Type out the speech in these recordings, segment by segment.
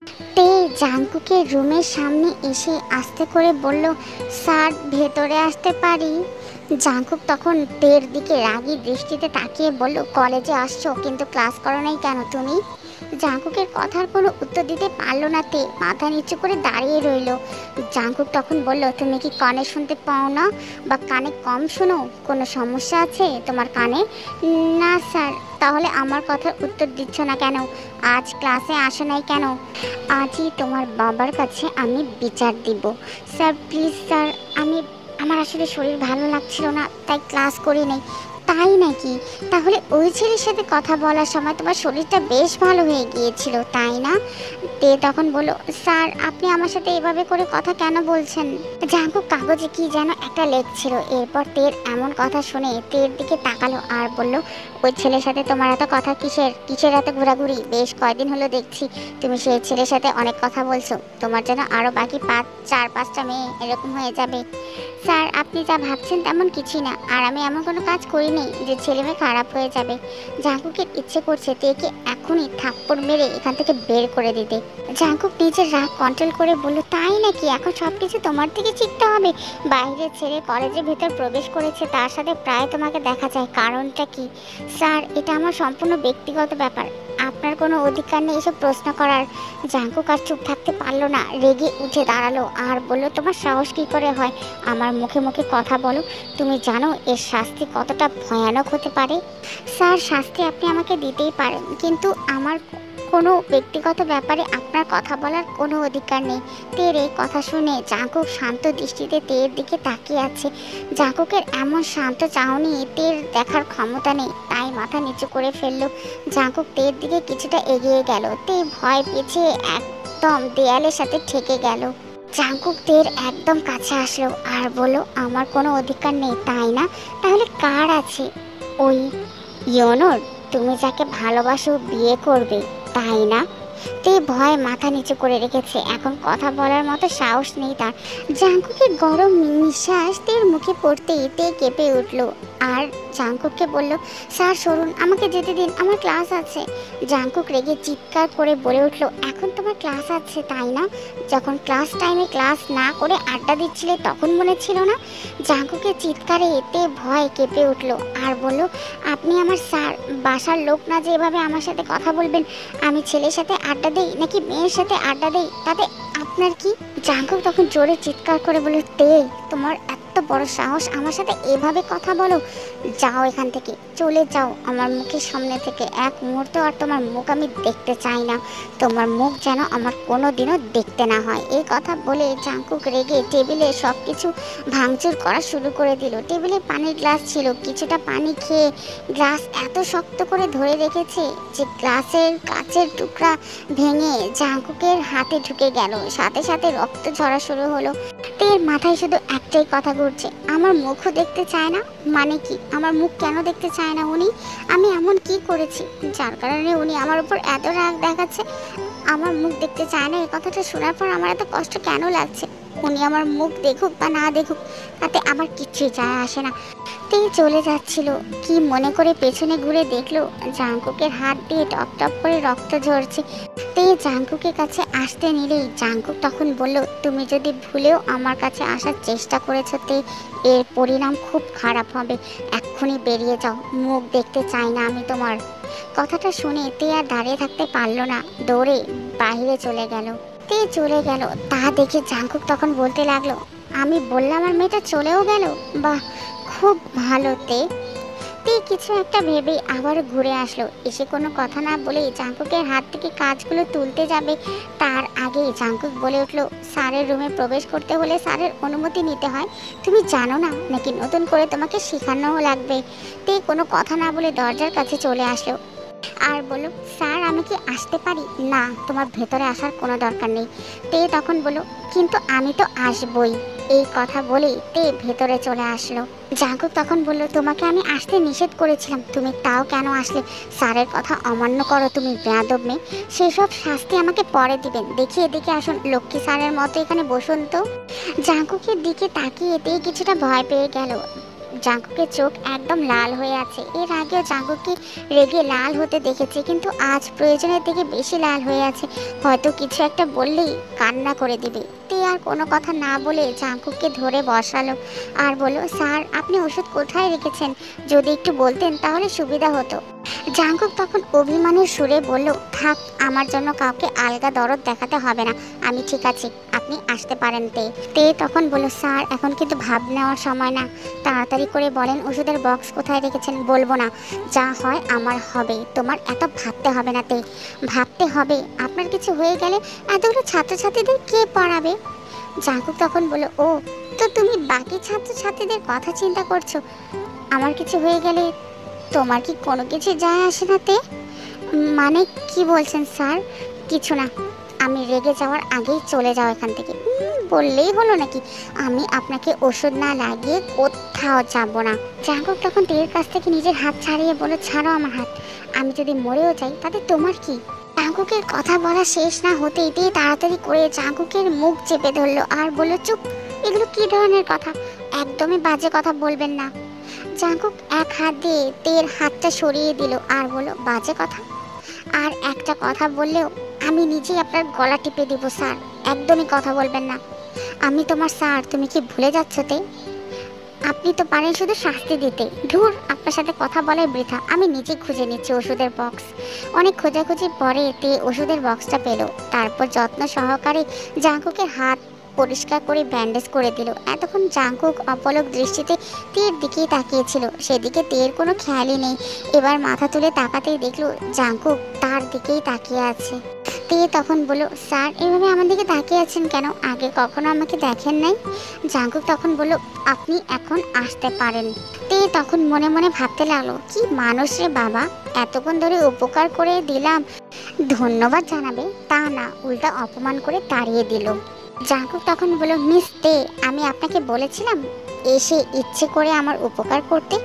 তে জাঙ্কুকের রুমের সামনে এসে আস্তে করে বলল, স্যার ভেতরে আসতে পারি? জাঙ্কুক তখন তের দিকে রাগী দৃষ্টিতে তাকিয়ে বলল, কলেজে আসছো কিন্তু ক্লাস করো নাই কেন তুমি? জাঙ্কুকের কথার কোনো উত্তর দিতে পারলো না তে, মাথা নিচু করে দাঁড়িয়ে রইল। জাঙ্কুক তখন বলল, তুমি কি কানে শুনতে পাও না বা কানে কম শোনো? কোনো সমস্যা আছে তোমার কানে? না স্যার। তাহলে আমার কথার উত্তর দিচ্ছ না কেন? আজ ক্লাসে আসো নাই কেন? আজই তোমার বাবার কাছে আমি বিচার দিব। স্যার প্লিজ স্যার, আমার আসলে শরীর ভালো লাগছিল না, তাই ক্লাস করি নাই। তাই নাকি? তাহলে ওই ছেলের সাথে কথা বলার সময় তোমার শরীরটা বেশ ভালো হয়ে গিয়েছিল, তাই না? তে তখন বলল, স্যার আপনি আমার সাথে এভাবে করে কথা কেন বলছেন? জাঙ্কুক কাগজে কি যেন একটা লেখছিল। এরপর তের এমন কথা শুনে তের দিকে তাকালো আর বলল, ওই ছেলের সাথে তোমার এত কথা কিসের? কিসের এত ঘোরাঘুরি? বেশ কয়দিন হলো দেখছি তুমি সেই ছেলের সাথে অনেক কথা বলছো। তোমার যেন আরো বাকি 4-5টা মেয়ে এরকম হয়ে যাবে। স্যার আপনি যা ভাবছেন তেমন কিছুই না, আর আমি এমন কোনো কাজ করিনি যে ছেলে মেয়ে খারাপ হয়ে যাবে। জাঙ্কুকের ইচ্ছে করছে তেকে এখনই থাপ্পড় মেরে এখান থেকে বের করে দিতে। জাঙ্কুক নিজের রাগ কন্ট্রোল করে বলল, তাই নাকি? এখন সবকিছু তোমার থেকে শিখতে হবে? বাইরের ছেলে কলেজের ভিতর প্রবেশ করেছে, তার সাথে প্রায় তোমাকে দেখা যায়, কারণটা কি? স্যার এটা আমার সম্পূর্ণ ব্যক্তিগত ব্যাপার, আপনার কোনো অধিকার নেই এসব প্রশ্ন করার। জাঙ্কুক আর চুপ থাকতে পারলো না, রেগে উঠে দাঁড়ালো আর বলল, তোমার সাহস কী করে হয় আমার মুখে মুখে কথা বলো? তুমি জানো এর শাস্তি কতটা ভয়ানক হতে পারে? স্যার শাস্তি আপনি আমাকে দিতেই পারেন, কিন্তু আমার কোনো ব্যক্তিগত ব্যাপারে আপনার কথা বলার কোনো অধিকার নেই। তের এই কথা শুনে জাঙ্কুক শান্ত দৃষ্টিতে তের দিকে তাকিয়ে আছে। জাঙ্কুকের এমন শান্ত চাহনি তের দেখার ক্ষমতা নেই, তাই মাথা নিচু করে ফেলল। জাঙ্কুক তের দিকে কিছুটা এগিয়ে গেল। তে ভয় পেয়েছে একদম দেয়ালের সাথে ঠেকে গেল। জাঙ্কুক তের একদম কাছে আসলো আর বলল, আমার কোনো অধিকার নেই তাই না? তাহলে কার আছে? ওই ইয়নোর, তুমি যাকে ভালোবাসো বিয়ে করবে, তাই না? তে ভয় মাথা নিচু করে রেখেছে, এখন কথা বলার মতো সাহস নেই তার। জাঙ্কুকের গরম নিঃশ্বাস তের মুখে পড়তেই তে কেঁপে উঠল আর জাঙ্কুককে বলল, স্যার সরুন, আমাকে যেতে দিন, আমার ক্লাস আছে। জাঙ্কুক রেগে চিৎকার করে বলে উঠল, এখন তোমার ক্লাস আছে তাই না? যখন ক্লাস টাইমে ক্লাস না করে আড্ডা দিচ্ছিলে তখন মনে ছিল না? জাঙ্কুকের চিৎকারে এতে ভয় কেঁপে উঠল আর বলল, আপনি আমার স্যার, বাসার লোক না যে এভাবে আমার সাথে কথা বলবেন। আমি ছেলের সাথে আড্ডা দেই নাকি মেয়ের সাথে আড্ডা দেই তাতে আপনার কি? জাঙ্কুক তখন জোরে চিৎকার করে বলল, তে তোমার এত বড় সাহস আমার সাথে এভাবে কথা বলো? যাও এখান থেকে, চলে যাও আমার মুখের সামনে থেকে। এক মুহূর্ত আর তোমার মুখ আমি দেখতে চাই না। তোমার মুখ যেন আমার কোনো দিনও দেখতে না হয়। এই কথা বলে জাঙ্কুক রেগে টেবিলে সব কিছু ভাঙচুর করা শুরু করে দিল। টেবিলে পানির গ্লাস ছিল, কিছুটা পানি খেয়ে গ্লাস এত শক্ত করে ধরে রেখেছে যে গ্লাসের কাচের টুকরা ভেঙে জাঙ্কুকের হাতে ঢুকে গেল। সাথে সাথে রক্ত ঝরা শুরু হলো। তের মাথায় শুধু একটাই কথা ঘুরছে, আমার মুখও দেখতে চায় না? মানে কি, আমার মুখ কেন দেখতে চায় না উনি? আমি এমন কি করেছি যার কারণে উনি আমার উপর এত রাগ দেখাচ্ছে? আমার মুখ দেখতে চায় না, এই কথাটা শোনার পর আমার এত কষ্ট কেন লাগছে? উনি আমার মুখ দেখুক বা না দেখুক তাতে আমার কিচ্ছুই যায় আসে না। তে চলে যাচ্ছিল, কি মনে করে পেছনে ঘুরে দেখলো জাঙ্কুকের হাত দিয়ে টপ টপ করে রক্ত ঝরছে। তে জাঙ্কুকের কাছে আসতে নিলেই জাঙ্কুক তখন বলল, তুমি যদি ভুলেও আমার কাছে আসার চেষ্টা করেছো তে, এর পরিণাম খুব খারাপ হবে। এক্ষুনি বেরিয়ে যাও, মুখ দেখতে চাই না আমি তোমার। কথাটা শুনে তে আর দাঁড়িয়ে থাকতে পারলো না, দৌড়ে বাইরে চলে গেল। তে চলে গেল তা দেখে জাঙ্কুক তখন বলতে লাগলো, আমি বললাম আর মেয়েটা চলেও গেল, বাহ খুব ভালো। তে তে কিছু একটা ভেবে আবার ঘুরে আসলো। এসে কোনো কথা না বলেই জাঙ্কুকের হাত থেকে কাজগুলো তুলতে যাবে, তার আগেই জাঙ্কুক বলে উঠলো, স্যারের রুমে প্রবেশ করতে হলে স্যারের অনুমতি নিতে হয়। তুমি জানো না নাকি নতুন করে তোমাকে শেখানোও লাগবে? তে কোনো কথা না বলে দরজার কাছে চলে আসলো আর বলল, স্যার আমি কি আসতে পারি? না, তোমার ভেতরে আসার কোনো দরকার নেই। তে তখন বলল, কিন্তু আমি তো আসবই। এই কথা বলেই তে ভেতরে চলে আসলো। জাঙ্কুক তখন বলল, তোমাকে আমি আসতে নিষেধ করেছিলাম, তুমি তাও কেন আসলে? স্যারের কথা অমান্য করো তুমি, বেয়াদব মেয়ে। সেসব শাস্তি আমাকে পরে দিবেন। দেখি এদিকে আসুন, লক্ষ্মী স্যারের মতো এখানে বসুন তো। জাঙ্কুকের দিকে তাকিয়ে তে কিছুটা ভয় পেয়ে গেল। জাঙ্কুকের চোখ একদম লাল হয়ে আছে। এর আগেও জাঙ্কুককে রেগে লাল হতে দেখেছে, কিন্তু আজ প্রয়োজনের থেকে বেশি লাল হয়ে আছে। হয়তো কিছু একটা বললেই কান্না করে দিবে। তে আর কোনো কথা না বলে জাঙ্কুককে ধরে বসালো আর বলল, স্যার আপনি ওষুধ কোথায় রেখেছেন? যদি একটু বলতেন তাহলে সুবিধা হতো। জাঙ্কুক তখন অভিমানের সুরে বলল, থাক, আমার জন্য কাউকে আলগা দরদ দেখাতে হবে না, আমি ঠিক আছি, আপনি আসতে পারেন। তে তে তখন বলল, স্যার এখন কিন্তু ভাব নেওয়ার সময় না, তাড়াতাড়ি করে বলেন ওষুধের বক্স কোথায় রেখেছেন। বলবো না, যা হয় আমার হবে, তোমার এত ভাবতে হবে না। তে ভাবতে হবে? আপনার কিছু হয়ে গেলে এতগুলো ছাত্রছাত্রীদের কে পড়াবে? জাঙ্কুক তখন বলল, ও, তো তুমি বাকি ছাত্রছাত্রীদের কথা চিন্তা করছো, আমার কিছু হয়ে গেলে তোমার কি কোনো কিছু যায় আসে না? তে মানে কি বলছেন স্যার? কিছু না, আমি রেগে যাওয়ার আগেই চলে যাও এখান থেকে। বললেই হলো নাকি? আমি আপনাকে ওষুধ না লাগিয়ে কোথাও যাব না। জাঙ্কুক তখন তের কাছ থেকে নিজের হাত ছাড়িয়ে বলে, ছাড়ো আমার হাত, আমি যদি মরেও যাই তাতে তোমার কি? জাঙ্কুকের কথা বলা শেষ না হতেই তে তাড়াতাড়ি করে জাঙ্কুকের মুখ চেপে ধরলো আর বলল, চুপ, এগুলো কি ধরনের কথা? একদমই বাজে কথা বলবেন না। জাঙ্কুক এক হাত দিয়ে তের হাতটা সরিয়ে দিল আর বলল, বাজে কথা? আর একটা কথা বললেও আমি নিজেই আপনার গলা টিপে দিব স্যার, একদমই কথা বলবেন না। আমি তোমার স্যার, তুমি কি ভুলে যাচ্ছ? তে আপনি তো পারেন শুধু শাস্তি দিতে। ধুর, আপনার সাথে কথা বলাই বৃথা, আমি নিজে খুঁজে নিচ্ছি ওষুধের বক্স। অনেক খোঁজাখুঁজি পরে তে ওষুধের বক্সটা পেল। তারপর যত্ন সহকারে জাঙ্কুকের হাত পরিষ্কার করে ব্যান্ডেজ করে দিল। এতক্ষণ জাঙ্কুক অপলক দৃষ্টিতে তের দিকেই তাকিয়েছিল, সেদিকে তের কোনো খেয়ালই নেই। এবার মাথা তুলে তাকাতেই দেখলো জাঙ্কুক তার দিকেই তাকিয়ে আছে। তে তখন বলল, স্যার এভাবে আমার দিকে তাকিয়ে আছেন কেন? আগে কখনো আমাকে দেখেন নাই? জাঙ্কুক তখন বলল, আপনি এখন আসতে পারেন। তে তখন মনে মনে ভাবতে লাগলো, কি মানুষ রে বাবা, এতক্ষণ ধরে উপকার করে দিলাম, ধন্যবাদ জানাবে তা না, উল্টা অপমান করে তাড়িয়ে দিল। জাঙ্কুক তখন বলল, মিস তে, আমি আপনাকে বলেছিলাম এসে ইচ্ছে করে আমার উপকার করতে।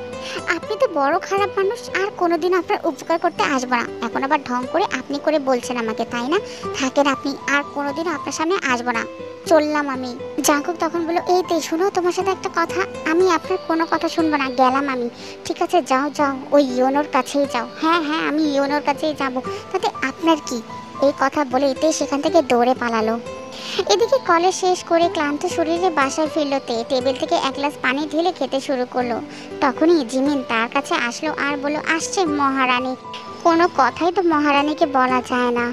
আপনি তো বড় খারাপ মানুষ, আর কোনোদিন আপনার উপকার করতে আসবো না। এখন আবার ঢং করে আপনি করে বলছেন আমাকে, তাই না? থাকেন আপনি, আর কোনোদিন আপনার সামনে আসবো না, চললাম আমি। জাঙ্কুক তখন বলল, এই তে শোনো, তোমার সাথে একটা কথা। আমি আপনার কোনো কথা শুনবো না, গেলাম আমি। ঠিক আছে, যাও যাও, ওই ইয়োনোর কাছেই যাও। হ্যাঁ হ্যাঁ, আমি ইয়োনোর কাছেই যাব, তাতে আপনার কি? এই কথা বলে তে সেখান থেকে দৌড়ে পালালো। এদিকে কলেজ শেষ করে ক্লান্ত শরীরে বাসায় ফিরল তে। টেবিল থেকে এক গ্লাস পানি ঢেলে খেতে শুরু করলো। তখনই জিমিন তার কাছে আসলো আর বলল, আসছে মহারানী। কোনো কথাই তো মহারানীকে বলা যায় না,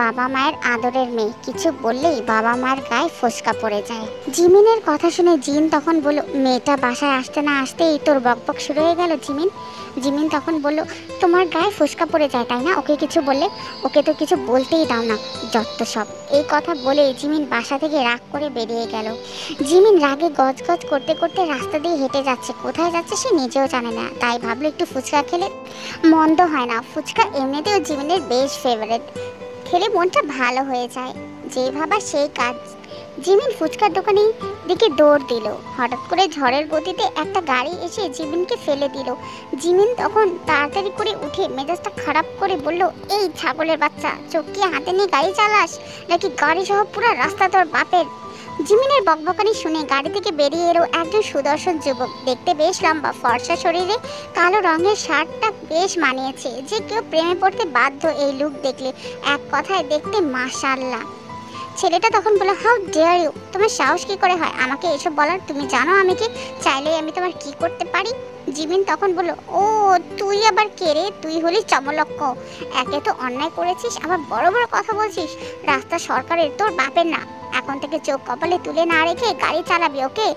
বাবা মায়ের আদরের মেয়ে, কিছু বললেই বাবা মায়ের গায়ে ফোসকা পড়ে যায়। জিমিনের কথা শুনে জিন তখন বলল, মেয়েটা বাসায় আসতে না আসতেই তোর বকবক শুরু হয়ে গেল জিমিন। জিমিন তখন বলল, তোমার গায়ে ফোসকা পড়ে যায় তাই না? ওকে কিছু বললে? ওকে তো কিছু বলতেই দাও না, যত সব। এই কথা বলে জিমিন বাসা থেকে রাগ করে বেরিয়ে গেল। জিমিন রাগে গজগজ করতে করতে রাস্তা দিয়ে হেঁটে যাচ্ছে, কোথায় যাচ্ছে সে নিজেও জানে না। তাই ভাবলো একটু ফুচকা খেলে মন্দ হয় না। ফুচকা এমনিতেও জিমিনের বেশ ফেভারিট, খেলে মনটা ভালো হয়ে যায়। যে ভাবা সেই কাজ। জিমিন ফুচকার দোকানের দিকে দৌড় দিল। হঠাৎ করে ঝড়ের গতিতে একটা গাড়ি এসে জিমিনকে ফেলে দিল। জিমিন তখন তাড়াতাড়ি করে উঠে মেজাজটা খারাপ করে বলল, এই ছাগলের বাচ্চা, চোখ কি হাতে নিয়ে গাড়ি চালাস নাকি গাড়ি সহ পুরো রাস্তা তোর বাপের? জিমিনের বকবকানি শুনে গাড়ি থেকে বেরিয়ে এলো একজন সুদর্শন যুবক। দেখতে বেশ লম্বা, ফর্সা শরীরে কালো রঙের শার্টটা বেশ মানিয়েছে। যে কেউ প্রেমে পড়তে বাধ্য এই লুক দেখলে। এক কথায় দেখতে মাশাআল্লাহ। ছেলেটা তখন বলল, হাউ ডেয়ার ইউ, তোমার সাহস কি করে হয় আমাকে এসব বলার? তুমি জানো আমি কি? চাইলেই আমি তোমার কি করতে পারি? জিমিন তখন বলল, ও তুই আবার কে রে? তুই হলি চমলক্ষ, একে তো অন্যায় করেছিস, আবার বড় বড় কথা বলছিস। রাস্তা সরকারের, তোর বাপের না। এখন থেকে চোখ কপালে তুলে না রেখে গাড়ি চালাবি, ওকে?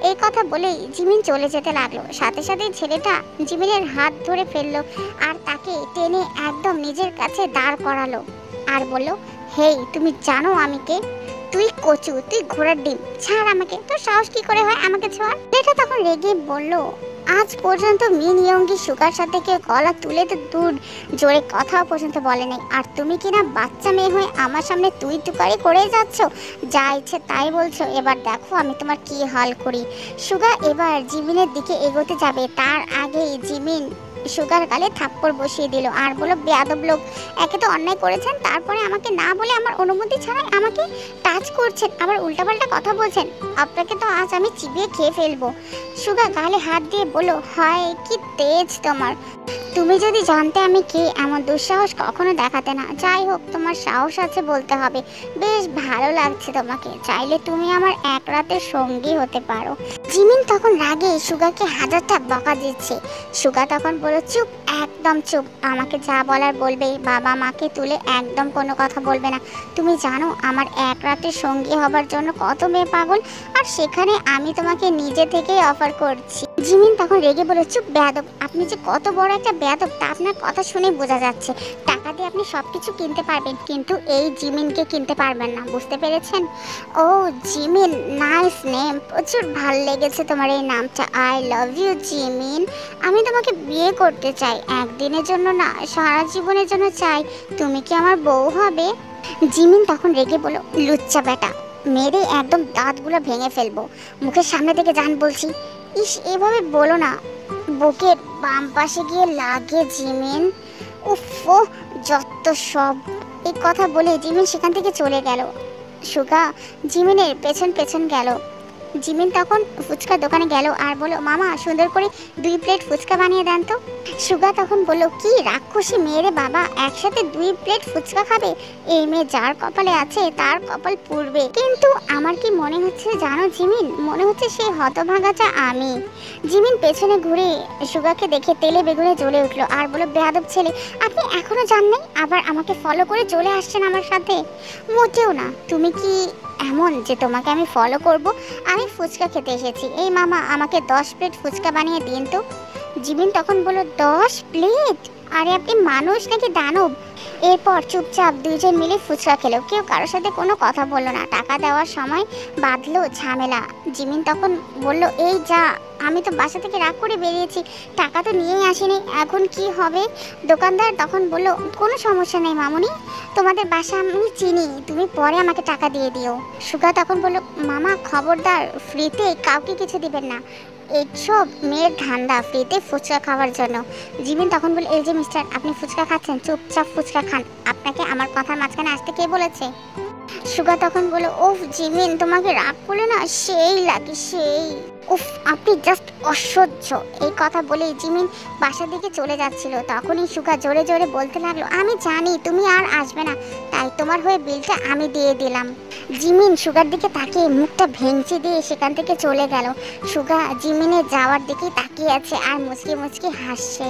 এই কথা বলেই জিমিন চলে যেতে লাগলো। সাথে সাথে ছেলেটা জিমিনের হাত ধরে ফেললো আর তাকে টেনে একদম নিজের কাছে দাঁড় করালো আর বলল, হেই, তুমি জানো আমি কে? তুই কচু, তুই ঘোড়ার ডিম, ছাড় আমাকে, তোর সাহস কি করে হয় আমাকে ছোঁয়ার? এটা তখন রেগে বলল, আজ পর্যন্ত মিন ইয়ঙ্গি সুগার সাথে কেউ গলা তুলে তো দূর, জোরে কথাও পর্যন্ত বলে নাই, আর তুমি কিনা বাচ্চা মেয়ে হয়ে আমার সামনে তুই তুকারি করে যাচ্ছ, যা ইচ্ছে তাই বলছো। এবার দেখো আমি তোমার কি হাল করি। সুগা এবার জিমিনের দিকে এগোতে যাবে, তার আগেই জিমিন সুগার গালে থাপ্পড় বসিয়ে দিল আর বলল, বেয়াদব লোক, একে তো অন্যায় করেছেন, তারপরে আমাকে না বলে আমার অনুমতি ছাড়াই আমাকে টাচ করছেন, আবার উল্টাপাল্টা কথা বলছেন। আপনাকে তো আজ আমি চিবিয়ে খেয়ে ফেলবো। সুগা গালে হাত দিয়ে বলল, হায় কি তেজ তোমার, তুমি যদি জানতে আমি কে, এমন দুঃসাহস কখনো দেখাতে না। যাই হোক, তোমার সাহস আছে বলতে হবে। বেশ ভালো লাগছে তোমাকে, চাইলে তুমি আমার এক রাতের সঙ্গী হতে পারো। জিমিন তখন রাগে সুগাকে হাজারটা বকা দিচ্ছে। সুগা তখন বলল, চুপ, একদম চুপ, আমাকে যা বলার বলবে, বাবা মাকে তুলে একদম কোনো কথা বলবে না। তুমি জানো আমার এক রাতের সঙ্গী হবার জন্য কত মেয়ে পাগল, আর সেখানে আমি তোমাকে নিজে থেকেই অফার করছি। জিমিন তখন রেগে বলে, চুপ বেয়াদব, আপনি যে কত বড় একটা বেয়াদব তা আপনার কথা শুনে বোঝা যাচ্ছে। টাকা দিয়ে আপনি সবকিছু কিনতে পারবেন, কিন্তু এই জিমিনকে কিনতে পারবেন না, বুঝতে পেরেছেন? ও জিমিন, নাইস নেম, প্রচুর ভাল লেগেছে তোমার এই নামটা। আই লাভ ইউ জিমিন, আমি তোমাকে বিয়ে করতে চাই, একদিনের জন্য না, সারা জীবনের জন্য চাই। তুমি কি আমার বউ হবে? জিমিন তখন রেগে বলল, লুচ্চা বেটা, মেরে একদম দাঁতগুলো ভেঙে ফেলবো, মুখের সামনে থেকে যান বলছি। ইস, এভাবে বলো না, বুকের বাম পাশে গিয়ে লাগে জিমিন। উফ, যত সব। এই কথা বলে জিমিন সেখান থেকে চলে গেল। সুগা জিমিনের পেছন পেছন গেল। জিমিন তখন ফুচকা দোকানে গেল আর বলল, মামা সুন্দর করে 2 প্লেট ফুচকা বানিয়ে দেন তো। সুগা তখন বলল, কি রাক্ষসী মেয়েরে বাবা, একসাথে 2 প্লেট ফুচকা খাবে? এই মেয়ে যার কপালে আছে তার কপাল পুড়বে। কিন্তু আমার কি মনে হচ্ছে জানো জিমিন, মনে হচ্ছে সেই হতভাগাটা আমি। জিমিন পেছনে ঘুরে সুগাকে দেখে তেলে বেগুনে জ্বলে উঠলো আর বলল, বেয়াদব ছেলে, আপনি এখনো যান নাই, আবার আমাকে ফলো করে চলে আসছেন আমার সাথে? মোটেও না, তুমি কি এমন যে তোমাকে আমি ফলো করব? আমি ফুচকা খেতে এসেছি। এই মামা, আমাকে 10 প্লেট ফুচকা বানিয়ে দিন তো। জিমিন তখন বলল, 10 প্লেট? আরে আপনি মানুষ নাকি দানব? এরপর চুপচাপ দুইজন মিলে ফুচকা খেলো, কেউ কারোর সাথে কোনো কথা বললো না। টাকা দেওয়ার সময় বাঁধলো ঝামেলা। জিমিন তখন বলল, এই যা, আমি তো বাসা থেকে রাগ করে বেরিয়েছি, টাকা তো নিয়েই আসিনি, এখন কি হবে? দোকানদার তখন বলল, কোনো সমস্যা নেই মামুনি, তোমাদের বাসা আমি চিনি, তুমি পরে আমাকে টাকা দিয়ে দিও। সুগা তখন বলল, মামা খবরদার, ফ্রিতে কাউকে কিছু দিবেন না, এইসব মেয়ের ধান্দা ফ্রিতে ফুচকা খাওয়ার জন্য। জিমিন তখন বলে, এই যে মিস্টার, আপনি ফুচকা খাচ্ছেন, চুপচাপ ফুচকা খান, আপনাকে আমার কথার মাঝখানে আসতে কে বলেছে? সুগা তখন বলে, উফ জিমিন, তোমাকে রাগ করলে না সেই লাগে, সেই। উফ, আপনি জাস্ট অসহ্য। এই কথা বলেই জিমিন বাসার দিকে চলে যাচ্ছিল। তখনই সুগা জোরে জোরে বলতে লাগলো, আমি জানি তুমি আর আসবে না, তাই তোমার হয়ে বিলটা আমি দিয়ে দিলাম। জিমিন সুগার দিকে তাকিয়ে মুখটা ভেঙচি দিয়ে সেখান থেকে চলে গেল। সুগা জিমিনের যাওয়ার দিকেই তাকিয়ে আছে আর মুচকি মুচকি হাসছে।